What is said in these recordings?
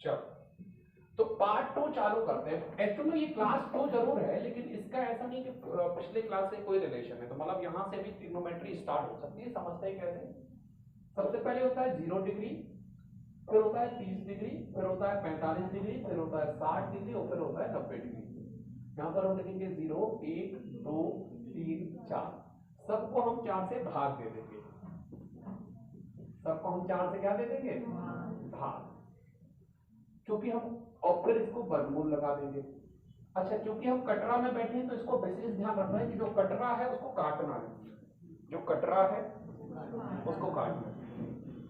चलो तो पार्ट 2 चालू करते हैं। एक्चुअली ये क्लास 2 जरूर है, लेकिन इसका ऐसा नहीं कि पिछले क्लास से कोई रिलेशन है, तो मतलब यहाँ से भी ट्रिग्नोमेट्री स्टार्ट हो सकती है। समझते हैं कैसे? सबसे पहले होता है 0 डिग्री, फिर होता है 30 डिग्री, फिर होता है 45 डिग्री, फिर होता है 60 डिग्री और फिर होता है 90 डिग्री। यहाँ पर हम लिखेंगे 0, 1, 2, 3, 4। सबको हम 4 से भाग दे देंगे। सबको हम 4 से क्या दे देंगे? भाग। क्योंकि हम और फिर इसको वर्गमूल लगा देंगे। अच्छा, क्योंकि हम कटरा में बैठे हैं तो इसको विशेष ध्यान रखना है कि जो कटरा है उसको काटना है, जो कटरा है उसको काटना है।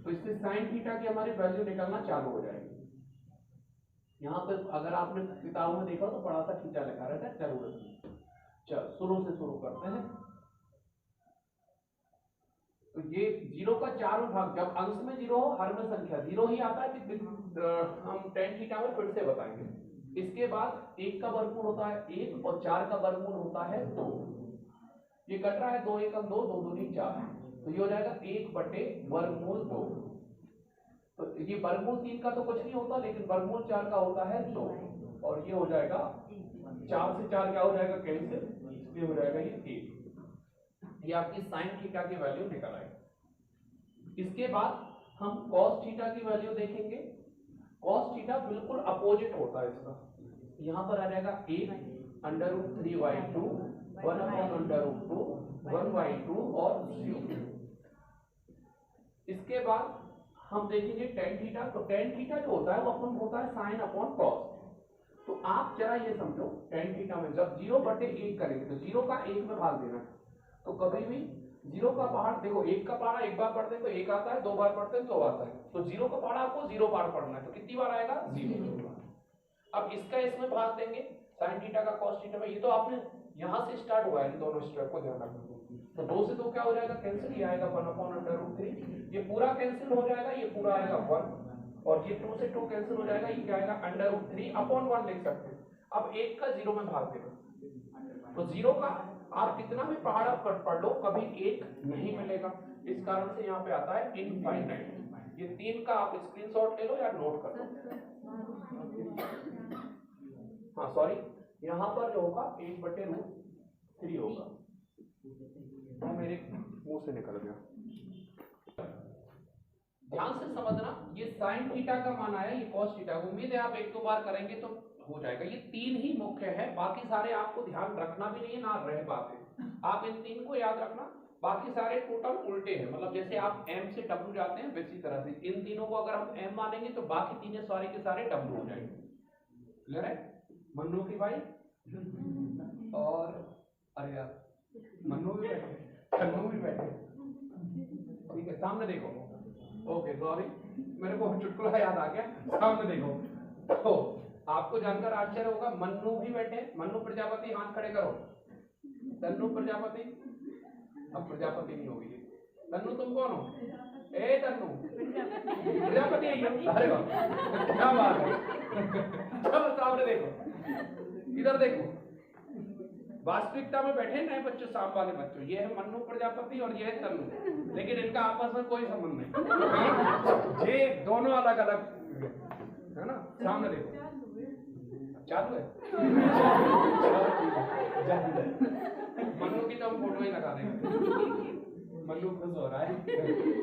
तो इससे साइन थीटा की हमारी वैल्यू निकलना चालू हो जाएगी। यहाँ पे अगर आपने किताबों में देखा तो बड़ा सा थीटा लिखा रहता है, जरूरत नहीं। चल शुरू से शुरू करते हैं। तो ये 0 का 4 भाग, जब अंश में 0 हो, हर में संख्या 0 ही आता है कि हम tan थीटा में फिर से बताएंगे। इसके बाद 1 का वर्गमूल होता है 1 और 4 का वर्गमूल होता है 2। ये कट रहा है 2 एकम 2, 2 दूनी 4, तो ये हो जाएगा 1/वर्गमूल 2। तो ये वर्गमूल 3 का तो कुछ नहीं होता, लेकिन वर्गमूल 4 का होता है 2, और ये हो जाएगा 4 से 4 क्या हो जाएगा? कैंसिल, इसलिए हो जाएगा ये 1। ये आपकी साइन थीटा की वैल्यू निकल आएगी। इसके बाद हम कॉस थीटा की वैल्यू देखेंगे। कॉस थीटा बिल्कुल अपोजिट होता है इसका। यहाँ पर आ जाएगा 1/√3/2, 1/√2, 1/2 और 0। इसके बाद हम देखेंगे tan थीटा। तो tan थीटा जो होता है वो अपन होता है साइन अपॉन कॉस। तो आप जरा ये समझो, tan थीटा में जब 0/1 करेंगे तो 0 का 1 में भाग देना। तो कभी भी 0 का पहाड़ देखो, 1 का पहाड़ा एक बार पढ़ते हैं तो 1 आता है, 2 बार पढ़ते हैं तो 2 आता है। तो 0 का पहाड़ा आपको 0 बार पढ़ना है, तो कितनी बार आएगा? 0। अब इसका इसमें भाग देंगे, साइन थीटा का कॉस थीटा में। ये तो आपने यहाँ से स्टार्ट हुआ है, इन दोनों स्टेप को ध्यान रखना। तो 2 से 2 क्या हो जाएगा? कैंसिल, ये आएगा 1/√3। ये पूरा कैंसिल हो जाएगा, ये पूरा आएगा 1, और ये 2 से 2 कैंसिल हो जाएगा, ये क्या आएगा? √3/1 लिख सकते हैं। अब 1 का 0 में भाग देना, तो 0 का आप कितना भी पहाड़ा पढ़ लो, कभी 1 नहीं मिलेगा। इस कारण से यहाँ पे आता है इनफाइनाइट। ये 3 का आप स्क्रीनशॉट ले लो या नोट कर लो। हाँ सॉरी, यहाँ पर जो होगा 1/√3 होगा, वो मेरे मुंह से निकल गया। ध्यान से समझना, ये साइन थीटा का मान आया, ये कॉस थीटा। उम्मीद है आप 1-2 बार करेंगे तो हो जाएगा। ये 3 ही मुख्य है, बाकी सारे आपको ध्यान रखना भी नहीं है, ना रह पाते। आप इन 3 को याद रखना, बाकी सारे टोटल उल्टे हैं। मतलब जैसे आप m से w जाते हैं, वैसी तरह से इन तीनों को अगर हम m मानेंगे तो बाकी तीनों सारे के सारे w हो जाएंगे। क्लियर है? मन्नू की भाई और अरे यार मन्नू भी बैठे, कन्नू भी बैठे, ठीक है, सामने देखो। ओके सॉरी, मेरे को चुटकुला याद आ गया, सामने देखो। तो आपको जानकर आश्चर्य होगा, मन्नू भी बैठे। मन्नू प्रजापति, हाथ खड़े करो। तन्नू प्रजापति, अब प्रजापति नहीं होगी। तन्नू तुम कौन हो? ए तन्नू प्रजापति है ये। अरे वाह क्या बात है। चलो सामने देखो, इधर देखो। वास्तविकता में बैठे नए बच्चों, शाम वाले बच्चों, ये है मन्नू प्रजापति और ये है तन्नू, लेकिन इनका आपस में कोई संबंध नहीं। ये दोनों अलग अलग है ना। सामने देखो, चालू है। मन्नू की तो हम फोटो ही लगा देंगे, मन्नू खुश हो रहा है।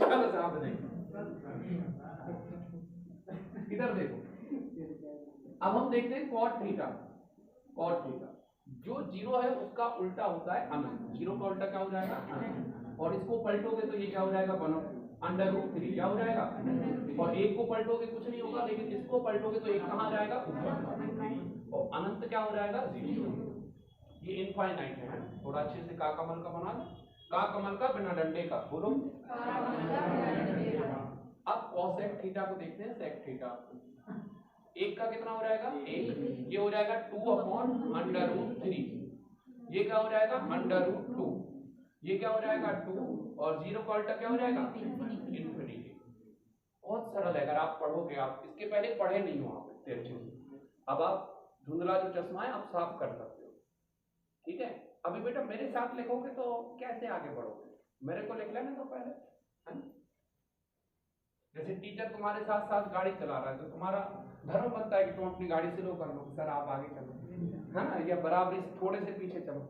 चलो सामने देखो, इधर देखो। अब हम देखते हैं कॉट थीटा। कॉट थीटा जो 0 है उसका उल्टा होता है अनंत। 0 का उल्टा क्या हो जाएगा? अनंत। और इसको पलटोगे तो ये क्या हो जाएगा? √3 क्या हो जाएगा? और 1 को पलटोगे कुछ नहीं होगा, लेकिन इसको पलटोगे तो 1 कहाँ जाएगा? ऊपर। और अनंत क्या हो जाएगा? 0। ये इनफाइनाइट है। थोड़ा अच्छे से का कमल का बना, का कमल का बिना डंडे का, बोलो। अब कॉसेक थीटा को देखते हैं। सेक थीटा 1 का कितना हो जाएगा? 1। ये हो जाएगा 2/√3। ये क्या हो जाएगा? √2। ये क्या हो जाएगा? 2, और 0 का उल्टा क्या हो जाएगा? इन्फिनिटी। बहुत सरल है, अगर आप पढ़ोगे। आप इसके पहले पढ़े नहीं हो आप इतने अच्छे से, अब आप धुंधला जो चश्मा है आप साफ कर सकते हो, ठीक है। अभी बेटा मेरे साथ लिखोगे तो कैसे आगे बढ़ोगे? मेरे को लिख लेना तो पहले, है ना? जैसे टीचर तुम्हारे साथ साथ गाड़ी चला रहा है तो तुम्हारा धर्म बनता है कि तुम अपनी गाड़ी स्लो कर लो, सर आप आगे चलो, है ना, या बराबरी से थोड़े से पीछे चलो।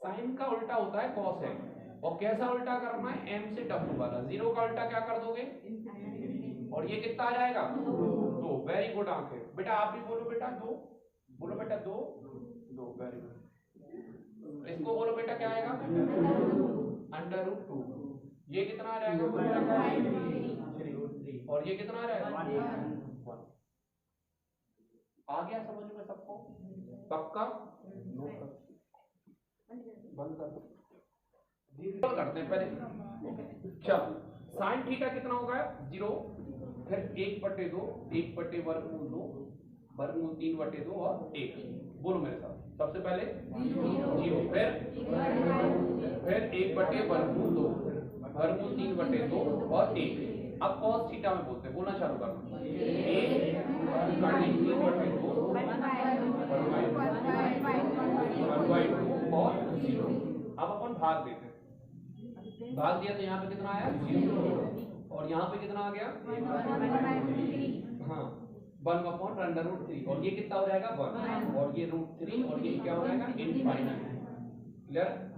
साइन का उल्टा होता है कॉस है, और कैसा उल्टा करना है, एम से डब्ल्यू वाला। जीरो का उल्टा क्या कर दोगे, और ये कितना आ जाएगा, 2। वेरी गुड आंखें बेटा, आप भी बोलो बेटा 2, बोलो बेटा 2, वेरी गुड। इसको बोलो बेटा क्या आएगा, √2। ये कितना आ जाएगा, 3, और ये कितना आ जाएगा, 1। आ गया समझ में सबको, पक्का, बंद कर दो, करते हैं पहले। चलो साइन थीटा कितना होगा, 0, फिर 1/2, 1/√2, वर्गमूल 3/2 और 1। बोलो मेरे साथ, सबसे पहले 0, फिर 1/√2, वर्गमूल 3/2 और 1। अब cos थीटा में बोलते हैं, बोलना चालू करना, 1/3/2 और 0। अब अपन भाग देते हैं, भाग दिया तो यहाँ पे कितना आया, 0, और यहाँ पे कितना आ गया, हाँ 1/√3, और ये कितना हो जाएगा 1, और ये √3, और ये क्या हो जाएगा इनफाइनाइट। क्लियर।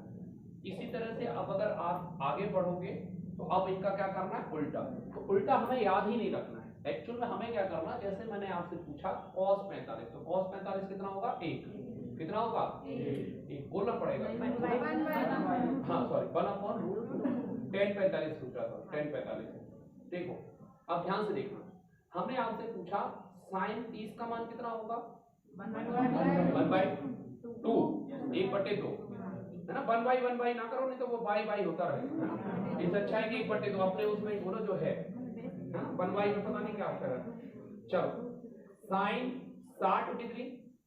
इसी तरह से अब अगर आप आगे बढ़ोगे तो अब इनका क्या करना है, उल्टा। तो उल्टा हमें याद ही नहीं रखना है, एक्चुअल में हमें क्या करना है, जैसे मैंने आपसे पूछा cos 45, तो cos 45 कितना होगा, 1, कितना होगा, 1 बोलना पड़ेगा, हाँ सॉरी 1/√2, 10 45 पूछ रहा था, 10 45। देखो अब ध्यान से देखना, हमने आपसे पूछा साइन 30 का मान कितना होगा, 1/2, 1/2, है ना, 1/1 ना करो, नहीं तो वो बाई होता रहेगा। इससे अच्छा है कि 1/2 अपने उसमें ही बोलो जो है, 1/, में पता नहीं क्या होता है। चलो साइन 60 डिग्री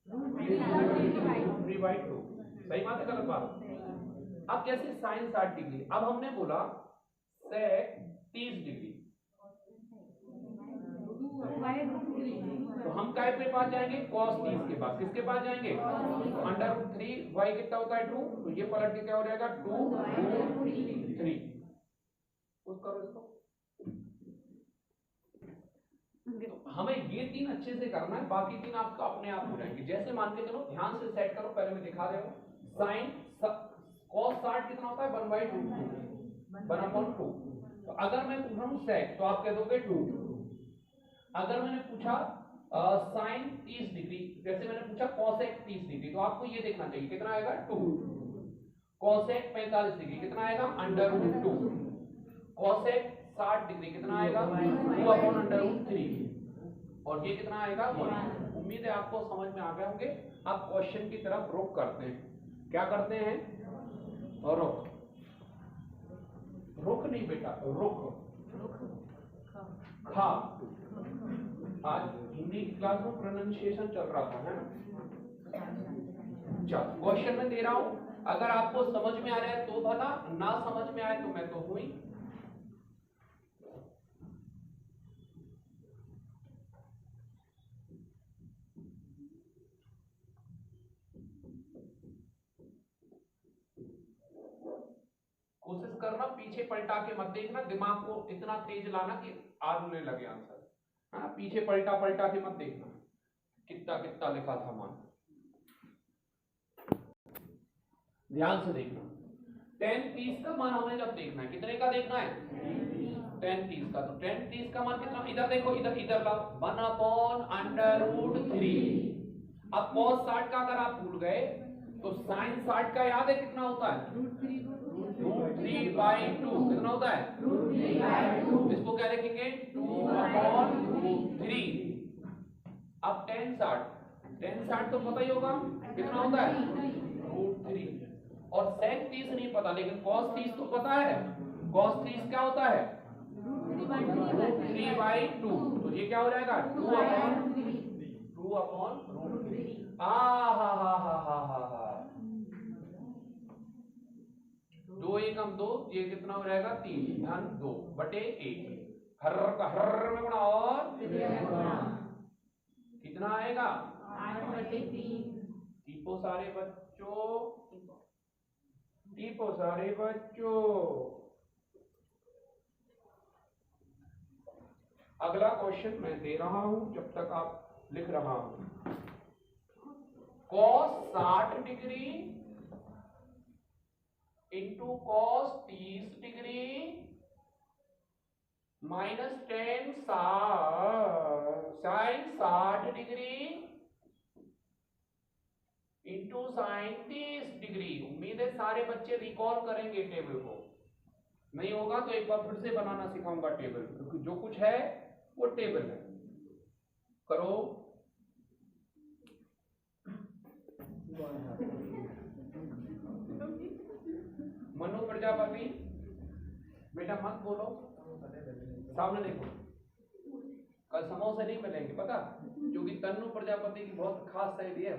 3/2, सही बात है, गलत बात। अब जैसे साइन 60 डिग्री, अब हमने बोला सेक 30 डिग्री, तो हम काय पे पास जाएंगे, cos 30 के पास, किसके पास जाएंगे, √3, y कितना होता है 2, तो ये पलट के क्या हो जाएगा 2√3। उस करो इसको, तो हमें ये 3 अच्छे से करना है, बाकी 3 आपका अपने आप हो जाएंगे। जैसे मान के चलो, ध्यान से सेट करो, पहले मैं दिखा दे रहा हूं। साइन cos 60 कितना होता है, 1/2, तो अगर मैं पूछ रहा हूं सेक, तो आप कह दोगे 2। अगर मैंने पूछा साइन 30 डिग्री, जैसे मैंने पूछा कॉसेक 30 डिग्री, तो आपको ये देखना चाहिए कितना आएगा 2। कॉसेक 45 डिग्री कितना आएगा, √2। कॉसेक 60 डिग्री कितना आएगा, 2/√3, और ये कितना आएगा 1। उम्मीद है आपको समझ में आ गए होंगे। अब क्वेश्चन की तरफ रुक करते हैं, क्या करते हैं, और रुक नहीं बेटा, रुक, खा, आज हिंदी की क्लास में प्रोनाउंसिएशन चल रहा था, है ना। चलो क्वेश्चन में दे रहा हूं, अगर आपको समझ में आ रहा है तो भला, ना समझ में आए तो मैं तो हुई। कोशिश करना पीछे पलटा के मत देखना, दिमाग को इतना तेज लाना कि आने लगे आंसर, हाँ पीछे पलटा के मत देखना कितना कितना लिखा था मान। ध्यान से देखना, 10 30 का मान हमें जब देखना है, कितने का देखना है, 10 30 का, तो 10 30 का मान कितना, इधर देखो, इधर लाओ, 1/√3। अब cos 60 का अगर आप भूल गए तो साइन 60 का याद है कितना होता है, √3/2, कितना होता है, √3/2। इसको क्या लिखेंगे, 2/√3। अब tan 60 तो पता ही होगा कितना होता है, √3, और sec 30 नहीं पता, लेकिन cos 30 तो पता है। cos 30 क्या होता है, √3/2, तो ये क्या हो जाएगा 2/√3। हा 2 एकम 2, ये कितना हो जाएगा 3 धन 2/1। हर का हर में गुणा, और कितना आएगा 8/3। टीपो सारे बच्चों, टीपो सारे बच्चों, अगला क्वेश्चन मैं दे रहा हूं जब तक आप लिख रहा हूं। cos 60 degree into cos 30 degree minus 10 sin 60 degree into sine 30 degree. उम्मीद है सारे बच्चे रिकॉल करेंगे टेबल को। नहीं होगा तो एक बार फिर से बनाना सिखाऊंगा टेबल, क्योंकि जो कुछ है वो टेबल है। करो। मनु प्रजापति बेटा मत बोलो, सामने देखो। कल समोसे नहीं मिलेंगे पता, क्योंकि तन्नू प्रजापति की बहुत खास सहेली है।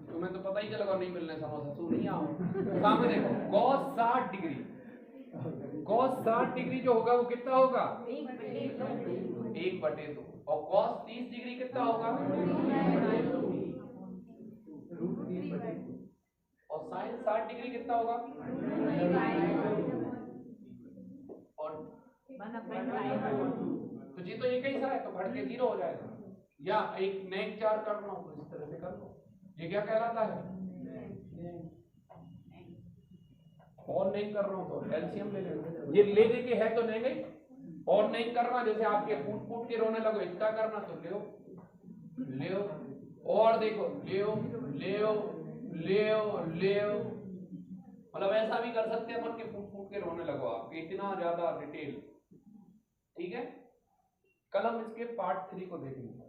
तुम्हें तो पता ही चलेगा नहीं मिलने समोसा, तू नहीं आओ। सामने देखो, cos 60 डिग्री, cos 60 डिग्री जो होगा वो कितना होगा? 1/2। और cos 30 डिग्री कितना होगा? और sin 60 डिग्री कितना होगा? और तो जी तो एक ही सा है, तो घट के 0 हो जाएगा। या एक नेक 4 करना हो तो इस तरह से कर लो। ये क्या कहलाता है? और नहीं कर रहा हूं तो एलसीएम ले लेना। ये ले दे के है तो नहीं गई। और नहीं करना, जैसे आपके फूट फूट के रोने लगो, इतना करना तो ले और देखो ले मतलब ऐसा भी कर सकते हैं मन के फूट फूट के रोने लगो आप, इतना ज्यादा डिटेल। ठीक है, कल हम इसके पार्ट 3 को देखेंगे।